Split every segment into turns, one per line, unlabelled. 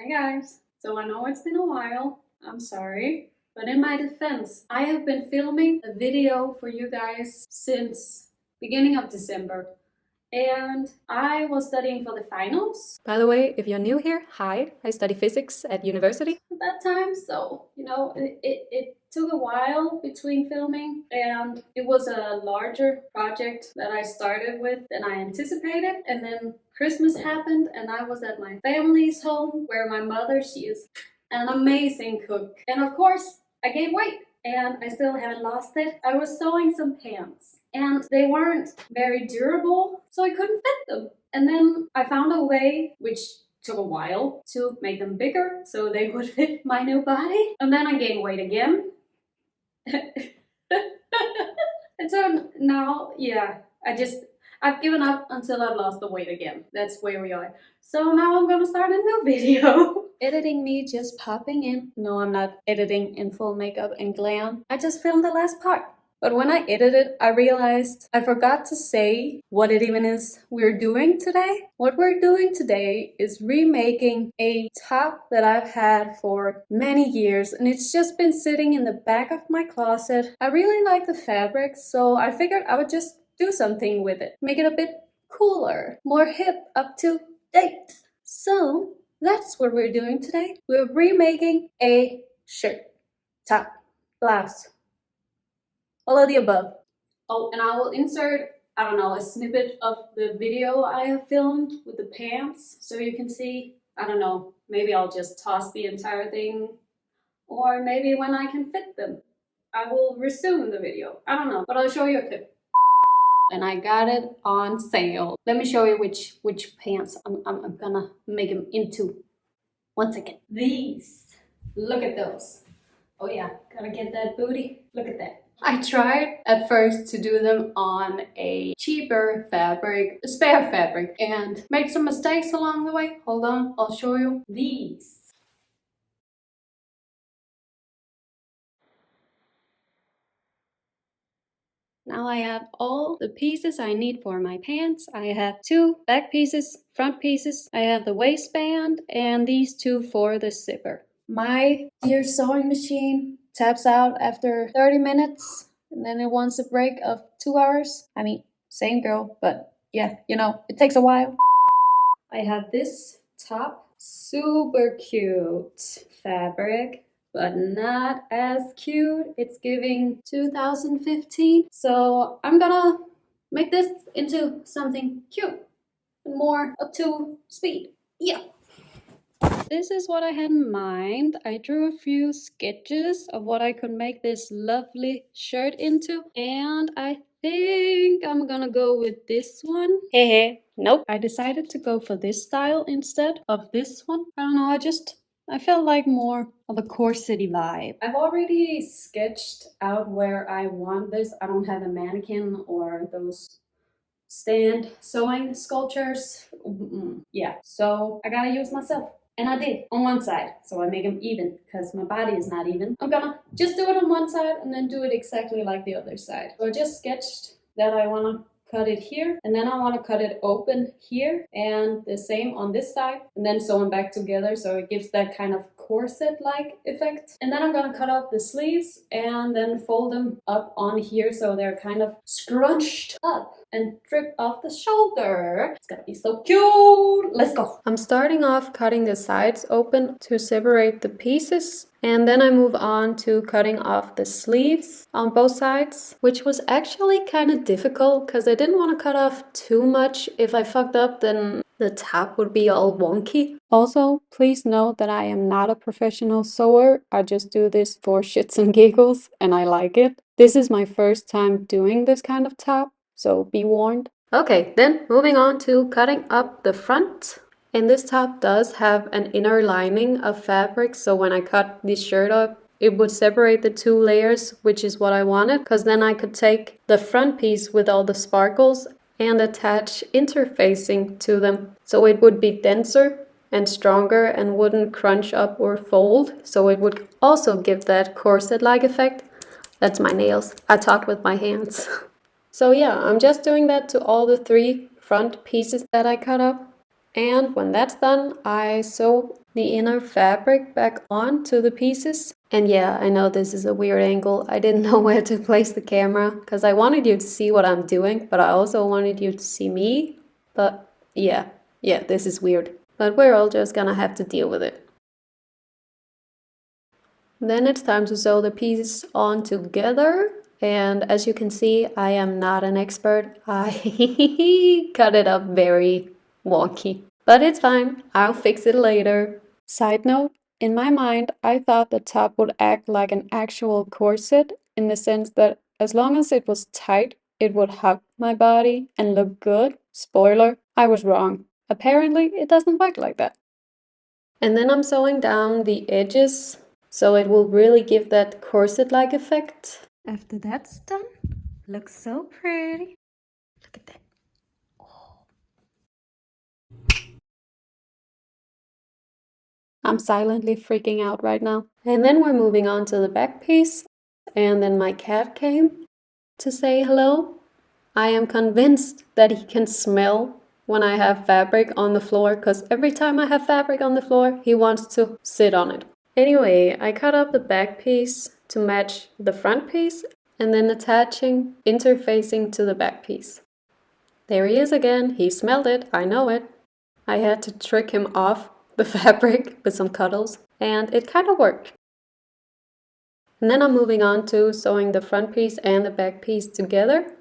Hi guys. So I know it's been a while, I'm sorry. But in my defense, I have been filming a video for you guys since beginning of December. And I was studying for the finals. By the way, if you're new here, hi. I study physics at university at that time. So, it took a while between filming, and it was a larger project that I started with than I anticipated. And then Christmas happened, and I was at my family's home where my mother, she is an amazing cook. And of course, I gained weight and I still haven't lost it. I was sewing some pants and they weren't very durable, so I couldn't fit them. And then I found a way, which took a while, to make them bigger so they would fit my new body. And then I gained weight again. And so now, yeah, I've given up until I've lost the weight again. That's where we are. So now I'm gonna start a new video. Editing me just popping in. No, I'm not editing in full makeup and glam. I just filmed the last part. But when I edited, I realized I forgot to say what it even is we're doing today. What we're doing today is remaking a top that I've had for many years, and it's just been sitting in the back of my closet. I really like the fabric, so I figured I would just do something with it. Make it a bit cooler, more hip, up to date. So that's what we're doing today. We're remaking a shirt, top, blouse, all of the above. Oh, and I will insert, I don't know, a snippet of the video I have filmed with the pants so you can see. I don't know, maybe I'll just toss the entire thing, or maybe when I can fit them, I will resume the video. I don't know, but I'll show you a clip. And I got it on sale. Let me show you which pants I'm gonna make them into. One second. These. Look at those. Oh yeah, gotta get that booty. Look at that. I tried at first to do them on a cheaper fabric, spare fabric, and made some mistakes along the way. Hold on, I'll show you. These. Now I have all the pieces I need for my pants. I have 2 back pieces, front pieces. I have the waistband and these 2 for the zipper. My dear sewing machine taps out after 30 minutes and then it wants a break of 2 hours. I mean, same girl, but yeah, it takes a while. I have this top, super cute fabric, but not as cute. It's giving 2015. So I'm gonna make this into something cute and more up to speed. Yeah. This is what I had in mind. I drew a few sketches of what I could make this lovely shirt into, and I think I'm gonna go with this one. Hey, nope. I decided to go for this style instead of this one. I don't know, I felt like more of a corset-y vibe. I've already sketched out where I want this. I don't have a mannequin or those stand sewing sculptures. Yeah, so I gotta use myself. And I did on one side, so I make them even because my body is not even. I'm gonna just do it on one side and then do it exactly like the other side. So I just sketched that I wanna cut it here, and then I want to cut it open here, and the same on this side, and then sew them back together so it gives that kind of corset-like effect. And then I'm gonna cut out the sleeves and then fold them up on here so they're kind of scrunched up and drip off the shoulder. It's gonna be so cute. Let's go. I'm starting off cutting the sides open to separate the pieces. And then I move on to cutting off the sleeves on both sides, which was actually kind of difficult because I didn't want to cut off too much. If I fucked up, then the top would be all wonky. Also, please note that I am not a professional sewer. I just do this for shits and giggles, and I like it. This is my first time doing this kind of top, so be warned. Okay, then moving on to cutting up the front. And this top does have an inner lining of fabric, so when I cut this shirt up, it would separate the 2 layers, which is what I wanted, because then I could take the front piece with all the sparkles and attach interfacing to them. So it would be denser and stronger and wouldn't crunch up or fold, so it would also give that corset-like effect. That's my nails. I talk with my hands. So yeah, I'm just doing that to all the 3 front pieces that I cut up. And when that's done, I sew the inner fabric back onto the pieces. And yeah, I know this is a weird angle. I didn't know where to place the camera because I wanted you to see what I'm doing, but I also wanted you to see me. But yeah, this is weird. But we're all just gonna have to deal with it. Then it's time to sew the pieces on together. And as you can see, I am not an expert. I cut it up very wonky. But it's fine, I'll fix it later. Side note, in my mind, I thought the top would act like an actual corset in the sense that as long as it was tight, it would hug my body and look good. Spoiler, I was wrong. Apparently, it doesn't work like that. And then I'm sewing down the edges so it will really give that corset-like effect. After that's done, looks so pretty. Look at that. I'm silently freaking out right now. And then we're moving on to the back piece. And then my cat came to say hello. I am convinced that he can smell when I have fabric on the floor, because every time I have fabric on the floor, he wants to sit on it. Anyway, I cut up the back piece to match the front piece and then attaching, interfacing to the back piece. There he is again. He smelled it. I know it. I had to trick him off the fabric with some cuddles, and it kind of worked. And then I'm moving on to sewing the front piece and the back piece together.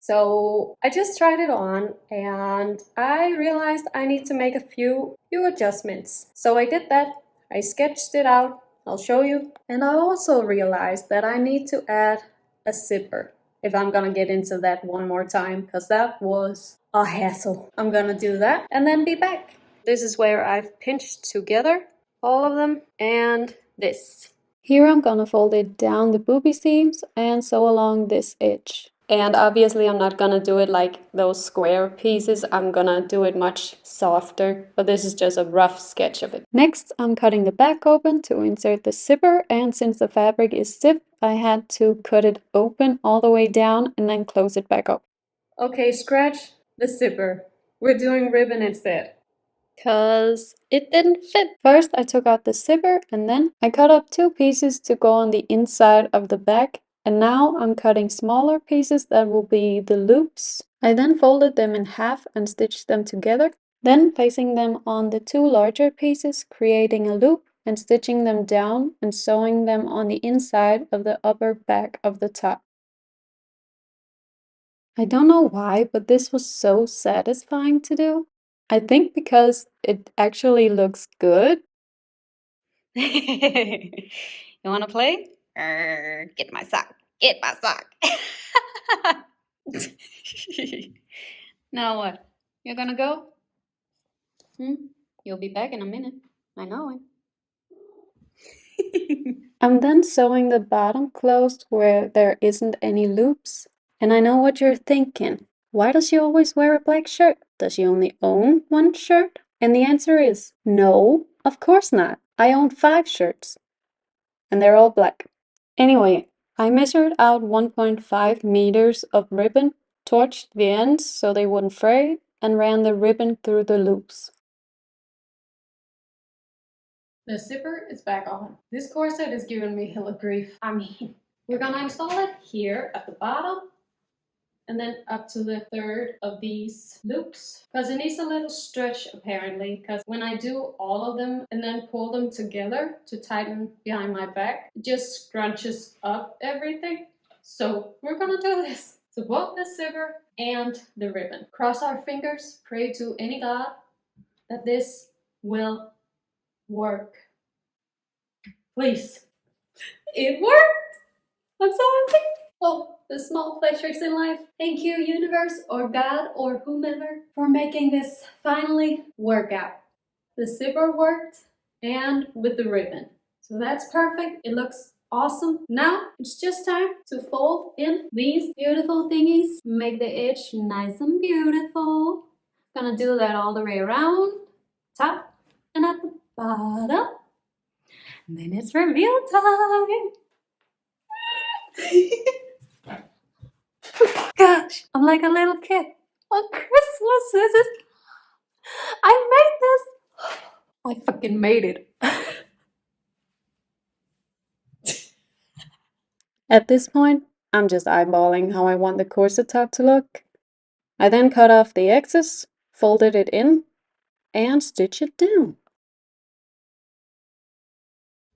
So I just tried it on and I realized I need to make a few adjustments. So I did that. I sketched it out. I'll show you. And I also realized that I need to add a zipper if I'm gonna get into that one more time, because that was a hassle. I'm gonna do that and then be back. This is where I've pinched together all of them and this. Here I'm gonna fold it down the booby seams and sew along this edge. And obviously I'm not gonna do it like those square pieces, I'm gonna do it much softer, but this is just a rough sketch of it. Next, I'm cutting the back open to insert the zipper, and since the fabric is stiff, I had to cut it open all the way down and then close it back up. Okay, scratch the zipper. We're doing ribbon instead. Cause it didn't fit. First I took out the zipper and then I cut up 2 pieces to go on the inside of the back, and now I'm cutting smaller pieces that will be the loops. I then folded them in half and stitched them together, then placing them on the 2 larger pieces, creating a loop and stitching them down and sewing them on the inside of the upper back of the top. I don't know why, but this was so satisfying to do. I think because it actually looks good. You wanna play? Get my sock. Get my sock. Now what? You're gonna go? You'll be back in a minute. I know it. I'm then sewing the bottom closed where there isn't any loops. And I know what you're thinking. Why does she always wear a black shirt? Does she only own one shirt? And the answer is no, of course not. I own 5 shirts. And they're all black. Anyway, I measured out 1.5 meters of ribbon, torched the ends so they wouldn't fray, and ran the ribbon through the loops. The zipper is back on. This corset is giving me hella grief. I mean, we're gonna install it here at the bottom and then up to the third of these loops, because it needs a little stretch apparently, because when I do all of them and then pull them together to tighten behind my back, it just scrunches up everything. So we're gonna do this. So both the zipper and the ribbon. Cross our fingers, pray to any god that this will work. Please. It worked! I'm so happy. Oh, the small pleasures in life. Thank you, universe or God or whomever, for making this finally work out. The zipper worked and with the ribbon. So that's perfect. It looks awesome. Now it's just time to fold in these beautiful thingies. Make the edge nice and beautiful. Gonna do that all the way around, top and at the bottom. And then it's reveal time. Gosh, I'm like a little kid. On Christmas, this is... I made this! I fucking made it. At this point, I'm just eyeballing how I want the corset top to look. I then cut off the excess, folded it in, and stitch it down.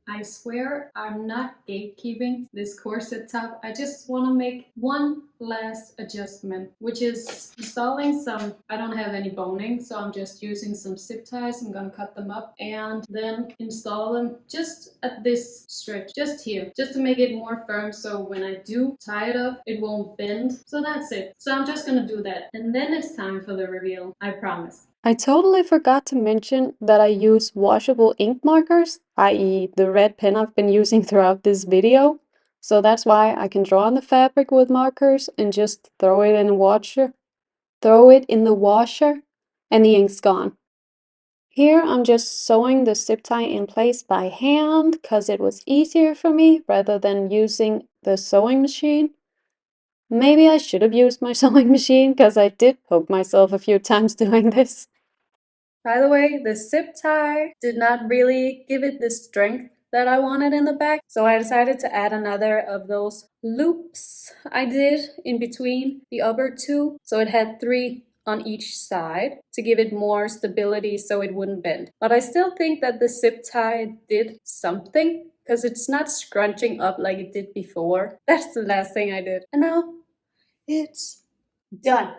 I swear I'm not gatekeeping this corset top. I just want to make one last adjustment, which is installing some... I don't have any boning, so I'm just using some zip ties. I'm gonna cut them up and then install them just at this stretch, just here, just to make it more firm, so when I do tie it up, it won't bend. So that's it. So I'm just gonna do that. And then it's time for the reveal, I promise. I totally forgot to mention that I use washable ink markers, i.e. the red pen I've been using throughout this video. So that's why I can draw on the fabric with markers and just throw it in the washer, and the ink's gone. Here I'm just sewing the zip tie in place by hand because it was easier for me rather than using the sewing machine. Maybe I should have used my sewing machine because I did poke myself a few times doing this. By the way, the zip tie did not really give it the strength that I wanted in the back, so I decided to add another of those loops I did in between the upper two, so it had 3 on each side to give it more stability so it wouldn't bend. But I still think that the zip tie did something, because it's not scrunching up like it did before. That's the last thing I did. And now it's done.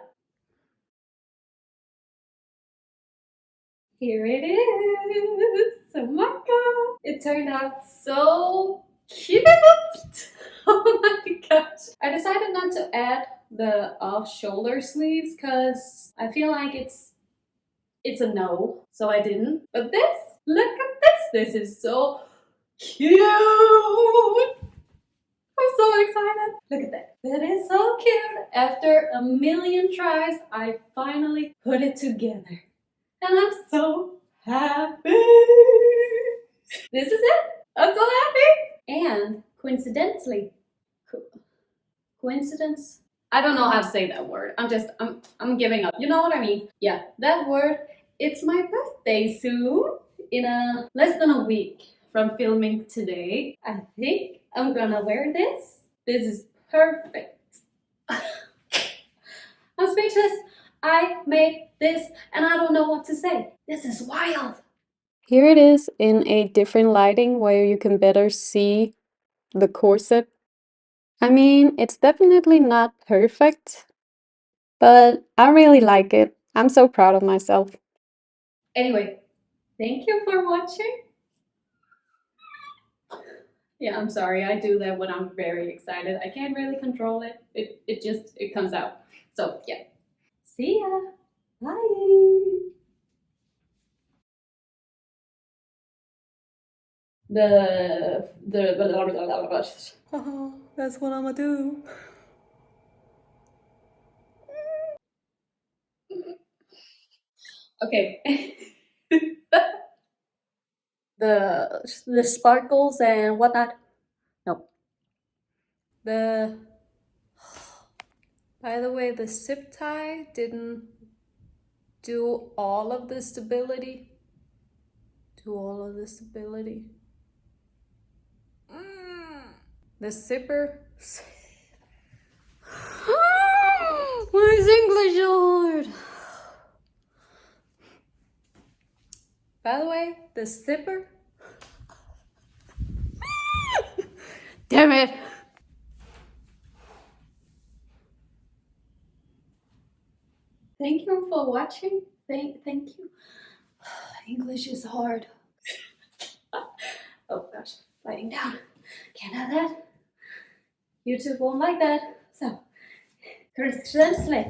Here it is! Oh my god! It turned out so cute! Oh my gosh! I decided not to add the off-shoulder sleeves because I feel like it's a no, so I didn't. But this, look at this! This is so cute! I'm so excited! Look at that! That is so cute! After a million tries, I finally put it together. And I'm so happy. This is it. I'm so happy. And coincidentally, coincidence? I don't know how to say that word. I'm giving up. You know what I mean? Yeah, that word. It's my birthday soon. In less than a week from filming today. I think I'm gonna wear this. This is perfect. I'm speechless. I made this and I don't know what to say. This is wild. Here it is in a different lighting where you can better see the corset. I mean, it's definitely not perfect, but I really like it. I'm so proud of myself. Anyway, thank you for watching. Yeah, I'm sorry. I do that when I'm very excited. I can't really control it. It comes out. So, yeah. See ya. Bye. That's what I'm gonna do. Okay. the sparkles and whatnot. No. By the way, the zip tie didn't do all of the stability. The zipper. Why is English so hard? By the way, the zipper. Damn it! Thank you for watching. Thank you. English is hard. Oh gosh, writing down. Can't have that. YouTube won't like that. So, translate.